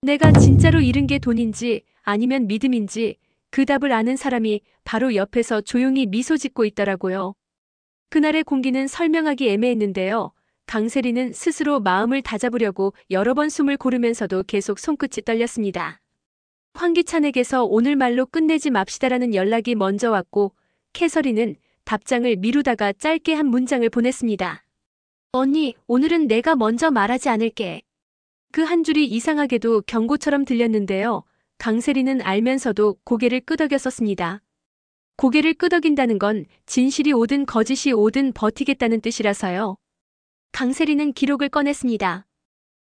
내가 진짜로 잃은 게 돈인지 아니면 믿음인지 그 답을 아는 사람이 바로 옆에서 조용히 미소 짓고 있더라고요. 그날의 공기는 설명하기 애매했는데요. 강세리는 스스로 마음을 다잡으려고 여러 번 숨을 고르면서도 계속 손끝이 떨렸습니다. 황기찬에게서 오늘 말로 끝내지 맙시다라는 연락이 먼저 왔고 캐서린은 답장을 미루다가 짧게 한 문장을 보냈습니다. 언니, 오늘은 내가 먼저 말하지 않을게. 그 한 줄이 이상하게도 경고처럼 들렸는데요. 강세리는 알면서도 고개를 끄덕였었습니다. 고개를 끄덕인다는 건 진실이 오든 거짓이 오든 버티겠다는 뜻이라서요. 강세리는 기록을 꺼냈습니다.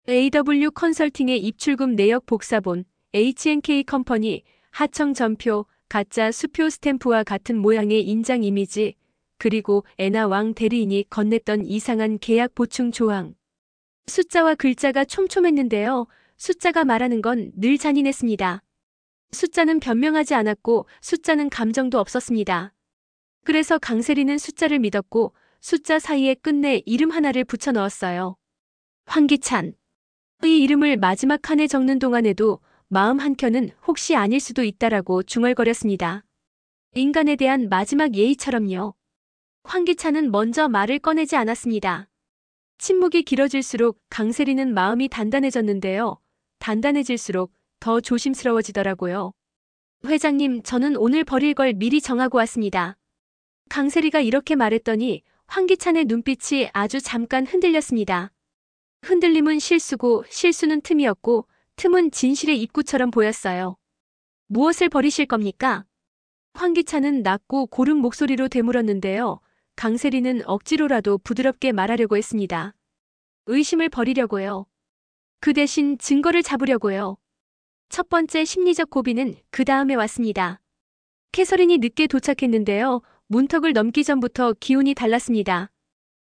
AW 컨설팅의 입출금 내역 복사본, H&K 컴퍼니, 하청 전표, 가짜 수표 스탬프와 같은 모양의 인장 이미지, 그리고 애나 왕 대리인이 건넸던 이상한 계약 보충 조항. 숫자와 글자가 촘촘했는데요. 숫자가 말하는 건 늘 잔인했습니다. 숫자는 변명하지 않았고 숫자는 감정도 없었습니다. 그래서 강세리는 숫자를 믿었고 숫자 사이에 끝내 이름 하나를 붙여 넣었어요. 황기찬. 이 이름을 마지막 칸에 적는 동안에도 마음 한켠은 혹시 아닐 수도 있다라고 중얼거렸습니다. 인간에 대한 마지막 예의처럼요. 황기찬은 먼저 말을 꺼내지 않았습니다. 침묵이 길어질수록 강세리는 마음이 단단해졌는데요. 단단해질수록 더 조심스러워지더라고요. 회장님, 저는 오늘 버릴 걸 미리 정하고 왔습니다. 강세리가 이렇게 말했더니 황기찬의 눈빛이 아주 잠깐 흔들렸습니다. 흔들림은 실수고 실수는 틈이었고 틈은 진실의 입구처럼 보였어요. 무엇을 버리실 겁니까? 황기찬은 낮고 고른 목소리로 되물었는데요. 강세리는 억지로라도 부드럽게 말하려고 했습니다. 의심을 버리려고요. 그 대신 증거를 잡으려고요. 첫 번째 심리적 고비는 그 다음에 왔습니다. 캐서린이 늦게 도착했는데요. 문턱을 넘기 전부터 기운이 달랐습니다.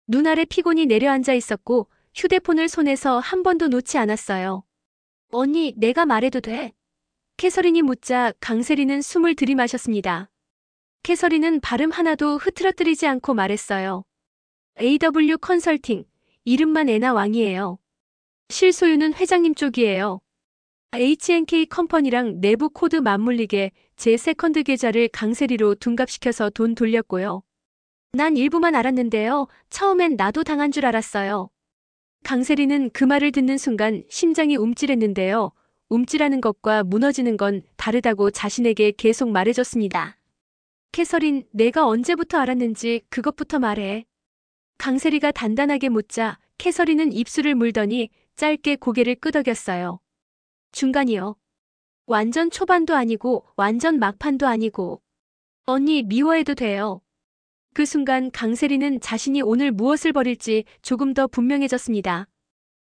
눈 아래 피곤이 내려앉아 있었고 휴대폰을 손에서 한 번도 놓지 않았어요. 언니, 내가 말해도 돼? 캐서린이 묻자 강세리는 숨을 들이마셨습니다. 캐서린은 발음 하나도 흐트러뜨리지 않고 말했어요. AW 컨설팅, 이름만 애나 왕이에요. 실소유는 회장님 쪽이에요. H&K 컴퍼니랑 내부 코드 맞물리게 제 세컨드 계좌를 강세리로 둔갑시켜서 돈 돌렸고요. 난 일부만 알았는데요. 처음엔 나도 당한 줄 알았어요. 강세리는 그 말을 듣는 순간 심장이 움찔했는데요. 움찔하는 것과 무너지는 건 다르다고 자신에게 계속 말해줬습니다. 캐서린, 내가 언제부터 알았는지 그것부터 말해. 강세리가 단단하게 묻자 캐서린은 입술을 물더니 짧게 고개를 끄덕였어요. 중간이요. 완전 초반도 아니고 완전 막판도 아니고. 언니, 미워해도 돼요. 그 순간 강세리는 자신이 오늘 무엇을 버릴지 조금 더 분명해졌습니다.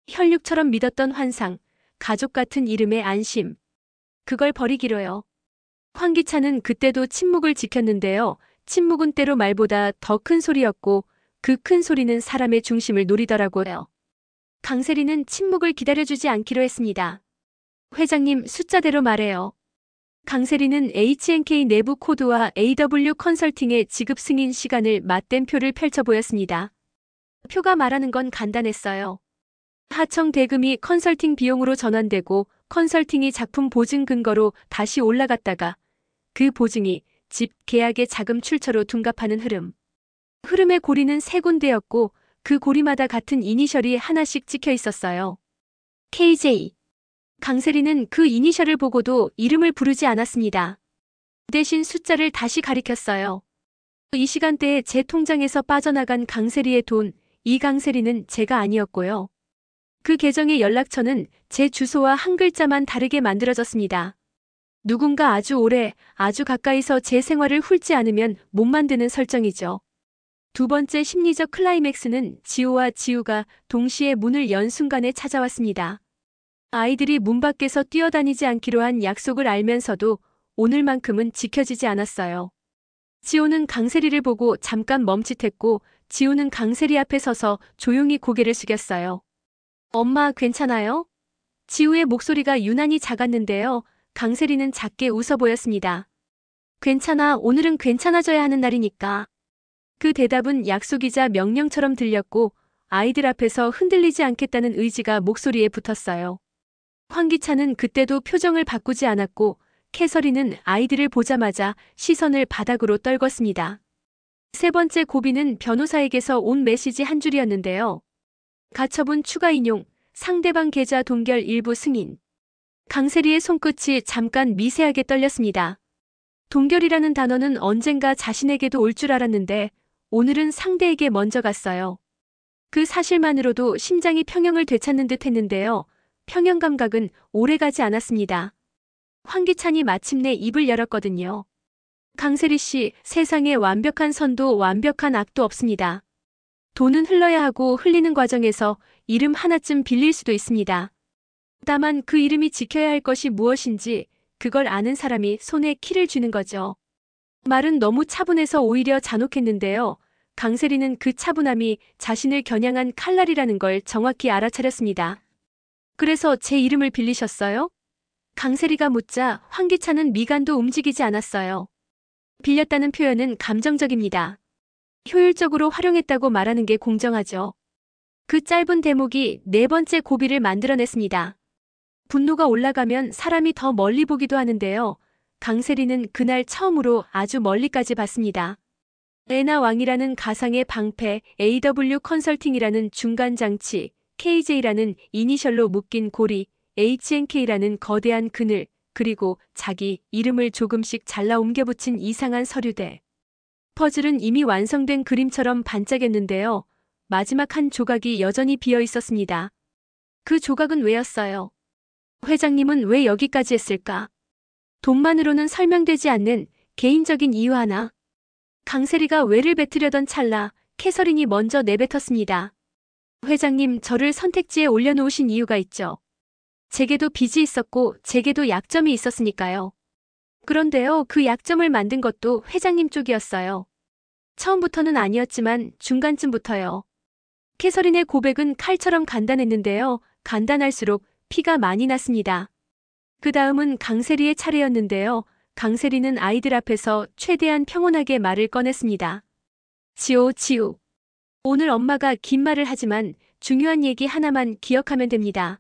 혈육처럼 믿었던 환상, 가족 같은 이름의 안심. 그걸 버리기로요. 황기찬은 그때도 침묵을 지켰는데요. 침묵은 때로 말보다 더 큰 소리였고 그 큰 소리는 사람의 중심을 노리더라고요. 강세리는 침묵을 기다려주지 않기로 했습니다. 회장님, 숫자대로 말해요. 강세리는 H&K 내부 코드와 AW 컨설팅의 지급 승인 시간을 맞댄 표를 펼쳐 보였습니다. 표가 말하는 건 간단했어요. 하청 대금이 컨설팅 비용으로 전환되고 컨설팅이 작품 보증 근거로 다시 올라갔다가 그 보증이 집 계약의 자금 출처로 둔갑하는 흐름. 흐름의 고리는 세 군데였고 그 고리마다 같은 이니셜이 하나씩 찍혀 있었어요. KJ. 강세리는 그 이니셜을 보고도 이름을 부르지 않았습니다. 대신 숫자를 다시 가리켰어요. 이 시간대에 제 통장에서 빠져나간 강세리의 돈, 이 강세리는 제가 아니었고요. 그 계정의 연락처는 제 주소와 한 글자만 다르게 만들어졌습니다. 누군가 아주 오래, 아주 가까이서 제 생활을 훑지 않으면 못 만드는 설정이죠. 두 번째 심리적 클라이맥스는 지호와 지우가 동시에 문을 연 순간에 찾아왔습니다. 아이들이 문 밖에서 뛰어다니지 않기로 한 약속을 알면서도 오늘만큼은 지켜지지 않았어요. 지호는 강세리를 보고 잠깐 멈칫했고 지우는 강세리 앞에 서서 조용히 고개를 숙였어요. 엄마, 괜찮아요? 지우의 목소리가 유난히 작았는데요. 강세리는 작게 웃어 보였습니다. 괜찮아, 오늘은 괜찮아져야 하는 날이니까. 그 대답은 약속이자 명령처럼 들렸고 아이들 앞에서 흔들리지 않겠다는 의지가 목소리에 붙었어요. 황기찬은 그때도 표정을 바꾸지 않았고 캐서린은 아이들을 보자마자 시선을 바닥으로 떨궜습니다. 세 번째 고비는 변호사에게서 온 메시지 한 줄이었는데요. 가처분 추가 인용, 상대방 계좌 동결 일부 승인. 강세리의 손끝이 잠깐 미세하게 떨렸습니다. 동결이라는 단어는 언젠가 자신에게도 올 줄 알았는데 오늘은 상대에게 먼저 갔어요. 그 사실만으로도 심장이 평형을 되찾는 듯 했는데요. 평형 감각은 오래가지 않았습니다. 황기찬이 마침내 입을 열었거든요. 강세리 씨, 세상에 완벽한 선도 완벽한 악도 없습니다. 돈은 흘러야 하고 흘리는 과정에서 이름 하나쯤 빌릴 수도 있습니다. 다만 그 이름이 지켜야 할 것이 무엇인지 그걸 아는 사람이 손에 키를 쥐는 거죠. 말은 너무 차분해서 오히려 잔혹했는데요. 강세리는 그 차분함이 자신을 겨냥한 칼날이라는 걸 정확히 알아차렸습니다. 그래서 제 이름을 빌리셨어요? 강세리가 묻자 황기찬은 미간도 움직이지 않았어요. 빌렸다는 표현은 감정적입니다. 효율적으로 활용했다고 말하는 게 공정하죠. 그 짧은 대목이 네 번째 고비를 만들어냈습니다. 분노가 올라가면 사람이 더 멀리 보기도 하는데요. 강세리는 그날 처음으로 아주 멀리까지 봤습니다. 애나 왕이라는 가상의 방패, AW 컨설팅이라는 중간 장치, KJ라는 이니셜로 묶인 고리, HNK라는 거대한 그늘, 그리고 자기 이름을 조금씩 잘라 옮겨 붙인 이상한 서류대. 퍼즐은 이미 완성된 그림처럼 반짝였는데요. 마지막 한 조각이 여전히 비어 있었습니다. 그 조각은 왜였어요? 회장님은 왜 여기까지 했을까? 돈만으로는 설명되지 않는 개인적인 이유 하나. 강세리가 외를 뱉으려던 찰나 캐서린이 먼저 내뱉었습니다. 회장님, 저를 선택지에 올려놓으신 이유가 있죠. 제게도 빚이 있었고 제게도 약점이 있었으니까요. 그런데요, 그 약점을 만든 것도 회장님 쪽이었어요. 처음부터는 아니었지만 중간쯤부터요. 캐서린의 고백은 칼처럼 간단했는데요. 간단할수록 피가 많이 났습니다. 그 다음은 강세리의 차례였는데요. 강세리는 아이들 앞에서 최대한 평온하게 말을 꺼냈습니다. 지우. 오늘 엄마가 긴 말을 하지만 중요한 얘기 하나만 기억하면 됩니다.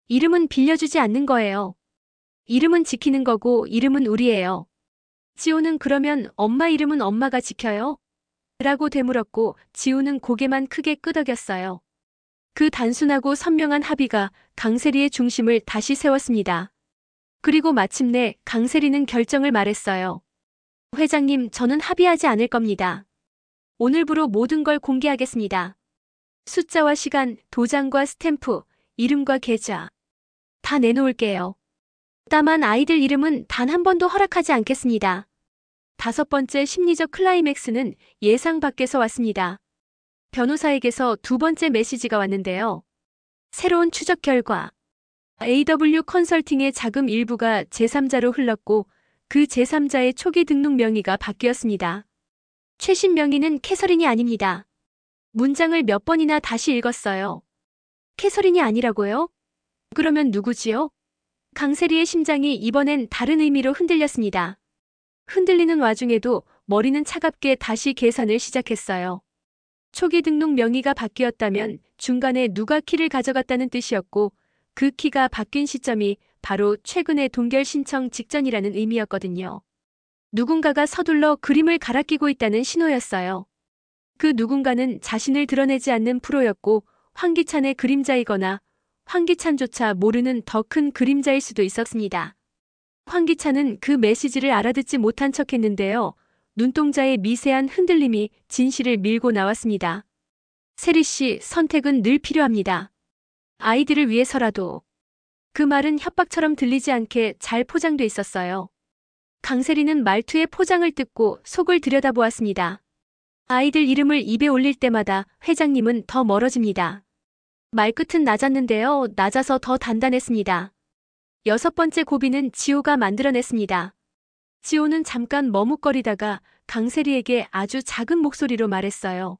이름은 빌려주지 않는 거예요. 이름은 지키는 거고 이름은 우리예요. 지호는 그러면 엄마 이름은 엄마가 지켜요? 라고 되물었고 지호는 고개만 크게 끄덕였어요. 그 단순하고 선명한 합의가 강세리의 중심을 다시 세웠습니다. 그리고 마침내 강세리는 결정을 말했어요. 회장님, 저는 합의하지 않을 겁니다. 오늘부로 모든 걸 공개하겠습니다. 숫자와 시간, 도장과 스탬프, 이름과 계좌. 다 내놓을게요. 다만 아이들 이름은 단 한 번도 허락하지 않겠습니다. 다섯 번째 심리적 클라이맥스는 예상 밖에서 왔습니다. 변호사에게서 두 번째 메시지가 왔는데요. 새로운 추적 결과. AW 컨설팅의 자금 일부가 제3자로 흘렀고 그 제3자의 초기 등록 명의가 바뀌었습니다. 최신 명의는 캐서린이 아닙니다. 문장을 몇 번이나 다시 읽었어요. 캐서린이 아니라고요? 그러면 누구지요? 강세리의 심장이 이번엔 다른 의미로 흔들렸습니다. 흔들리는 와중에도 머리는 차갑게 다시 계산을 시작했어요. 초기 등록 명의가 바뀌었다면 중간에 누가 키를 가져갔다는 뜻이었고 그 키가 바뀐 시점이 바로 최근의 동결 신청 직전이라는 의미였거든요. 누군가가 서둘러 그림을 갈아 끼고 있다는 신호였어요. 그 누군가는 자신을 드러내지 않는 프로였고 황기찬의 그림자이거나 황기찬조차 모르는 더 큰 그림자일 수도 있었습니다. 황기찬은 그 메시지를 알아듣지 못한 척했는데요. 눈동자의 미세한 흔들림이 진실을 밀고 나왔습니다. 세리 씨, 선택은 늘 필요합니다. 아이들을 위해서라도. 그 말은 협박처럼 들리지 않게 잘 포장돼 있었어요. 강세리는 말투의 포장을 뜯고 속을 들여다보았습니다. 아이들 이름을 입에 올릴 때마다 회장님은 더 멀어집니다. 말끝은 낮았는데요. 낮아서 더 단단했습니다. 여섯 번째 고비는 지호가 만들어냈습니다. 지호는 잠깐 머뭇거리다가 강세리에게 아주 작은 목소리로 말했어요.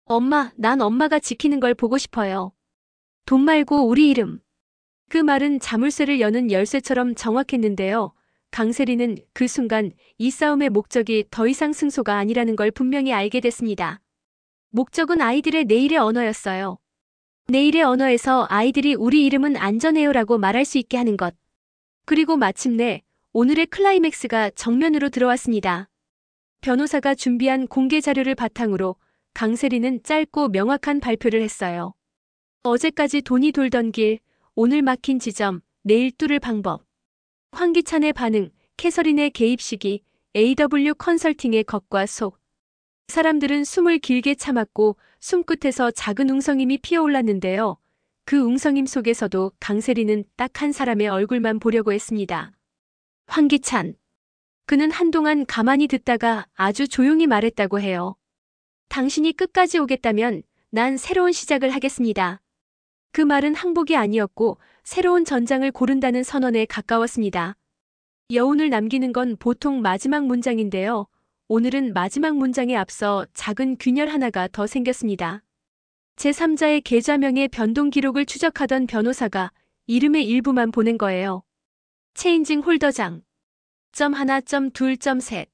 엄마, 난 엄마가 지키는 걸 보고 싶어요. 돈 말고 우리 이름. 그 말은 자물쇠를 여는 열쇠처럼 정확했는데요. 강세리는 그 순간 이 싸움의 목적이 더 이상 승소가 아니라는 걸 분명히 알게 됐습니다. 목적은 아이들의 내일의 언어였어요. 내일의 언어에서 아이들이 우리 이름은 안전해요라고 말할 수 있게 하는 것. 그리고 마침내 오늘의 클라이맥스가 정면으로 들어왔습니다. 변호사가 준비한 공개 자료를 바탕으로 강세리는 짧고 명확한 발표를 했어요. 어제까지 돈이 돌던 길, 오늘 막힌 지점, 내일 뚫을 방법. 황기찬의 반응, 캐서린의 개입 시기, AW 컨설팅의 겉과 속. 사람들은 숨을 길게 참았고 숨끝에서 작은 웅성임이 피어올랐는데요. 그 웅성임 속에서도 강세리는 딱 한 사람의 얼굴만 보려고 했습니다. 황기찬. 그는 한동안 가만히 듣다가 아주 조용히 말했다고 해요. 당신이 끝까지 오겠다면 난 새로운 시작을 하겠습니다. 그 말은 항복이 아니었고 새로운 전장을 고른다는 선언에 가까웠습니다. 여운을 남기는 건 보통 마지막 문장인데요. 오늘은 마지막 문장에 앞서 작은 균열 하나가 더 생겼습니다. 제3자의 계좌명의 변동 기록을 추적하던 변호사가 이름의 일부만 보낸 거예요. 체인징 홀더장. .1.2.3.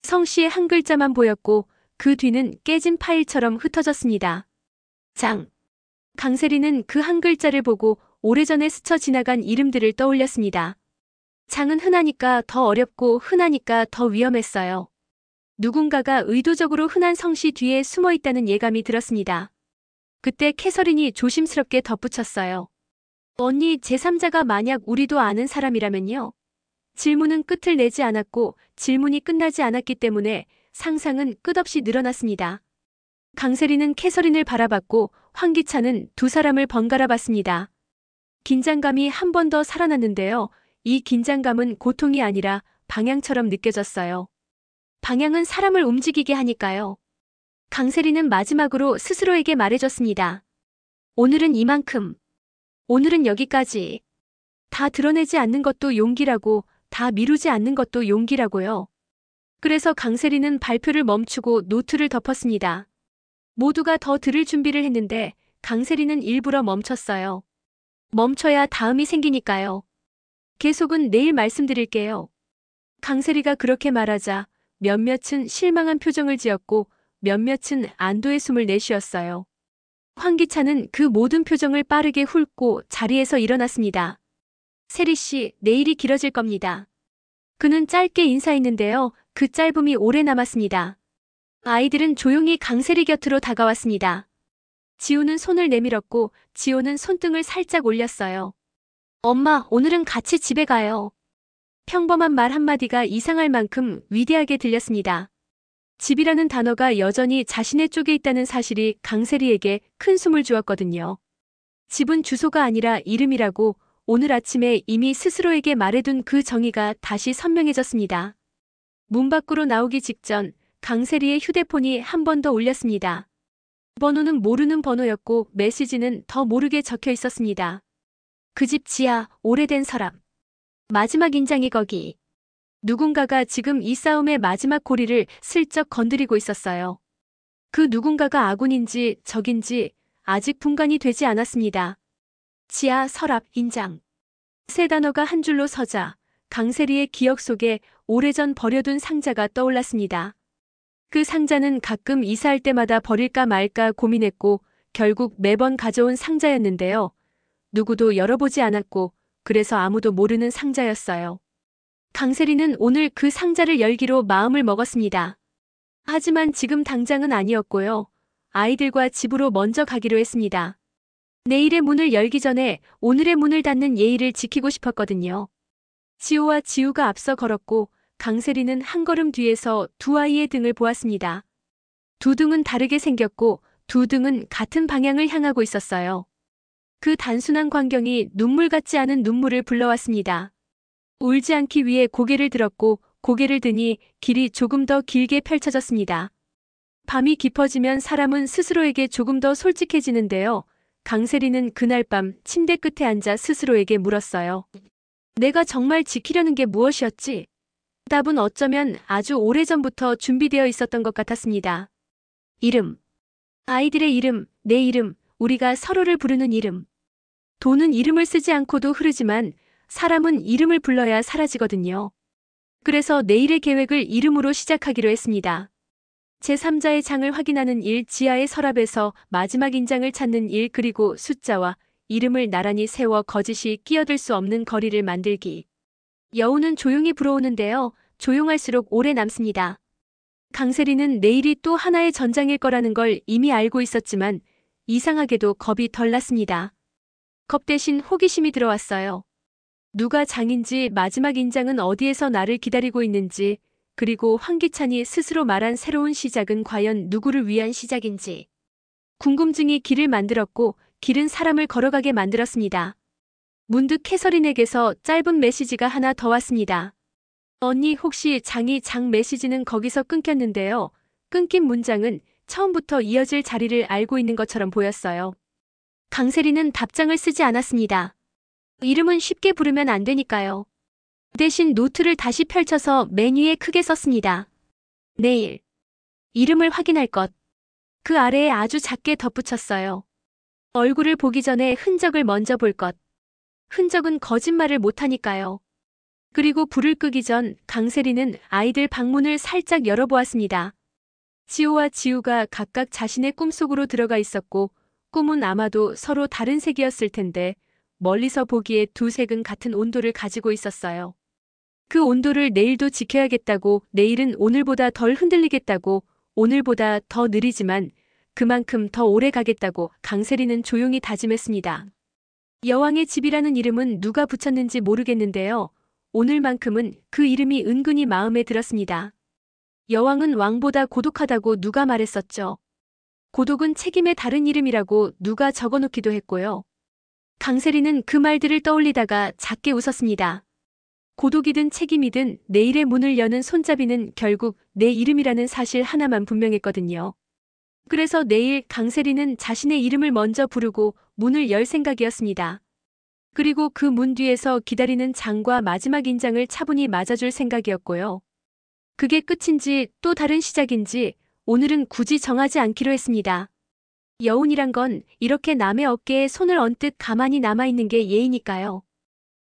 성씨의 한 글자만 보였고 그 뒤는 깨진 파일처럼 흩어졌습니다. 장. 강세리는 그 한 글자를 보고 오래전에 스쳐 지나간 이름들을 떠올렸습니다. 장은 흔하니까 더 어렵고 흔하니까 더 위험했어요. 누군가가 의도적으로 흔한 성씨 뒤에 숨어 있다는 예감이 들었습니다. 그때 캐서린이 조심스럽게 덧붙였어요. 언니, 제3자가 만약 우리도 아는 사람이라면요. 질문은 끝을 내지 않았고 질문이 끝나지 않았기 때문에 상상은 끝없이 늘어났습니다. 강세리는 캐서린을 바라봤고 황기찬은 두 사람을 번갈아 봤습니다. 긴장감이 한 번 더 살아났는데요. 이 긴장감은 고통이 아니라 방향처럼 느껴졌어요. 방향은 사람을 움직이게 하니까요. 강세리는 마지막으로 스스로에게 말해줬습니다. 오늘은 이만큼. 오늘은 여기까지. 다 드러내지 않는 것도 용기라고, 다 미루지 않는 것도 용기라고요. 그래서 강세리는 발표를 멈추고 노트를 덮었습니다. 모두가 더 들을 준비를 했는데 강세리는 일부러 멈췄어요. 멈춰야 다음이 생기니까요. 계속은 내일 말씀드릴게요. 강세리가 그렇게 말하자 몇몇은 실망한 표정을 지었고 몇몇은 안도의 숨을 내쉬었어요. 황기찬은 그 모든 표정을 빠르게 훑고 자리에서 일어났습니다. 세리 씨, 내일이 길어질 겁니다. 그는 짧게 인사했는데요. 그 짧음이 오래 남았습니다. 아이들은 조용히 강세리 곁으로 다가왔습니다. 지우는 손을 내밀었고 지호는 손등을 살짝 올렸어요. 엄마, 오늘은 같이 집에 가요. 평범한 말 한마디가 이상할 만큼 위대하게 들렸습니다. 집이라는 단어가 여전히 자신의 쪽에 있다는 사실이 강세리에게 큰 숨을 주었거든요. 집은 주소가 아니라 이름이라고 오늘 아침에 이미 스스로에게 말해둔 그 정의가 다시 선명해졌습니다. 문 밖으로 나오기 직전 강세리의 휴대폰이 한 번 더 울렸습니다. 번호는 모르는 번호였고 메시지는 더 모르게 적혀 있었습니다. 그 집 지하, 오래된 서랍. 마지막 인장이 거기. 누군가가 지금 이 싸움의 마지막 고리를 슬쩍 건드리고 있었어요. 그 누군가가 아군인지 적인지 아직 분간이 되지 않았습니다. 지하, 서랍, 인장. 세 단어가 한 줄로 서자 강세리의 기억 속에 오래전 버려둔 상자가 떠올랐습니다. 그 상자는 가끔 이사할 때마다 버릴까 말까 고민했고 결국 매번 가져온 상자였는데요. 누구도 열어보지 않았고 그래서 아무도 모르는 상자였어요. 강세리는 오늘 그 상자를 열기로 마음을 먹었습니다. 하지만 지금 당장은 아니었고요. 아이들과 집으로 먼저 가기로 했습니다. 내일의 문을 열기 전에 오늘의 문을 닫는 예의를 지키고 싶었거든요. 지호와 지우가 앞서 걸었고 강세리는 한 걸음 뒤에서 두 아이의 등을 보았습니다. 두 등은 다르게 생겼고 두 등은 같은 방향을 향하고 있었어요. 그 단순한 광경이 눈물 같지 않은 눈물을 불러왔습니다. 울지 않기 위해 고개를 들었고 고개를 드니 길이 조금 더 길게 펼쳐졌습니다. 밤이 깊어지면 사람은 스스로에게 조금 더 솔직해지는데요. 강세리는 그날 밤 침대 끝에 앉아 스스로에게 물었어요. 내가 정말 지키려는 게 무엇이었지? 답은 어쩌면 아주 오래전부터 준비되어 있었던 것 같았습니다. 이름. 아이들의 이름, 내 이름, 우리가 서로를 부르는 이름. 돈은 이름을 쓰지 않고도 흐르지만 사람은 이름을 불러야 사라지거든요. 그래서 내일의 계획을 이름으로 시작하기로 했습니다. 제3자의 장을 확인하는 일, 지하의 서랍에서 마지막 인장을 찾는 일, 그리고 숫자와 이름을 나란히 세워 거짓이 끼어들 수 없는 거리를 만들기. 여우는 조용히 불어오는데요. 조용할수록 오래 남습니다. 강세리는 내일이 또 하나의 전장일 거라는 걸 이미 알고 있었지만 이상하게도 겁이 덜 났습니다. 겁 대신 호기심이 들어왔어요. 누가 장인지, 마지막 인장은 어디에서 나를 기다리고 있는지, 그리고 황기찬이 스스로 말한 새로운 시작은 과연 누구를 위한 시작인지. 궁금증이 길을 만들었고 길은 사람을 걸어가게 만들었습니다. 문득 캐서린에게서 짧은 메시지가 하나 더 왔습니다. 언니, 혹시 장 메시지는 거기서 끊겼는데요. 끊긴 문장은 처음부터 이어질 자리를 알고 있는 것처럼 보였어요. 강세리는 답장을 쓰지 않았습니다. 이름은 쉽게 부르면 안 되니까요. 대신 노트를 다시 펼쳐서 맨 위에 크게 썼습니다. 내일. 이름을 확인할 것. 그 아래에 아주 작게 덧붙였어요. 얼굴을 보기 전에 흔적을 먼저 볼 것. 흔적은 거짓말을 못하니까요. 그리고 불을 끄기 전 강세리는 아이들 방문을 살짝 열어보았습니다. 지호와 지우가 각각 자신의 꿈속으로 들어가 있었고 꿈은 아마도 서로 다른 색이었을 텐데 멀리서 보기에 두 색은 같은 온도를 가지고 있었어요. 그 온도를 내일도 지켜야겠다고, 내일은 오늘보다 덜 흔들리겠다고, 오늘보다 더 느리지만 그만큼 더 오래 가겠다고 강세리는 조용히 다짐했습니다. 여왕의 집이라는 이름은 누가 붙였는지 모르겠는데요. 오늘만큼은 그 이름이 은근히 마음에 들었습니다. 여왕은 왕보다 고독하다고 누가 말했었죠. 고독은 책임의 다른 이름이라고 누가 적어놓기도 했고요. 강세리는 그 말들을 떠올리다가 작게 웃었습니다. 고독이든 책임이든 내일의 문을 여는 손잡이는 결국 내 이름이라는 사실 하나만 분명했거든요. 그래서 내일 강세리는 자신의 이름을 먼저 부르고 문을 열 생각이었습니다. 그리고 그 문 뒤에서 기다리는 장과 마지막 인장을 차분히 맞아줄 생각이었고요. 그게 끝인지 또 다른 시작인지 오늘은 굳이 정하지 않기로 했습니다. 여운이란 건 이렇게 남의 어깨에 손을 얹듯 가만히 남아있는 게 예의니까요.